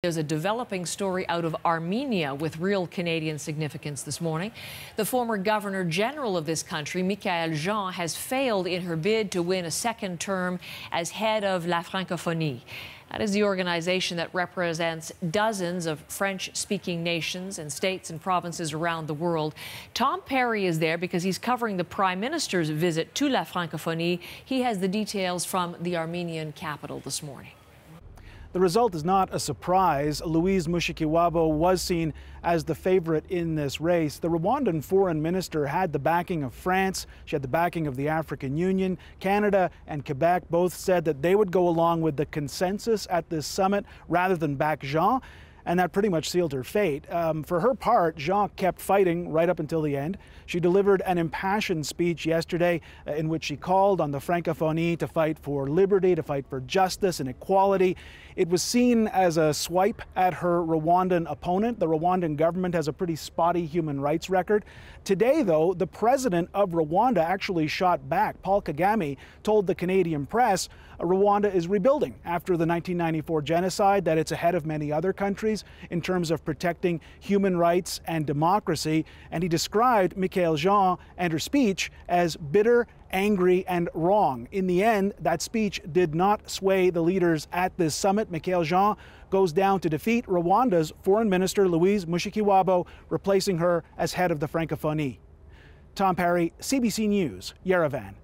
There's a developing story out of Armenia with real Canadian significance this morning. The former Governor General of this country, Michaëlle Jean, has failed in her bid to win a second term as head of La Francophonie. That is the organization that represents dozens of French-speaking nations and states and provinces around the world. Tom Perry is there because he's covering the Prime Minister's visit to La Francophonie. He has the details from the Armenian capital this morning. The result is not a surprise. Louise Mushikiwabo was seen as the favorite in this race. The Rwandan foreign minister had the backing of France. She had the backing of the African Union. Canada and Quebec both said that they would go along with the consensus at this summit rather than back Jean. And that pretty much sealed her fate. For her part, Jean kept fighting right up until the end. She delivered an impassioned speech yesterday in which she called on the Francophonie to fight for liberty, to fight for justice and equality. It was seen as a swipe at her Rwandan opponent. The Rwandan government has a pretty spotty human rights record. Today, though, the president of Rwanda actually shot back. Paul Kagame told the Canadian press Rwanda is rebuilding after the 1994 genocide, that it's ahead of many other countries in terms of protecting human rights and democracy. And he described Michaëlle Jean and her speech as bitter, angry, and wrong. In the end, that speech did not sway the leaders at this summit. Michaëlle Jean goes down to defeat Rwanda's Foreign Minister Louise Mushikiwabo, replacing her as head of the Francophonie. Tom Perry, CBC News, Yerevan.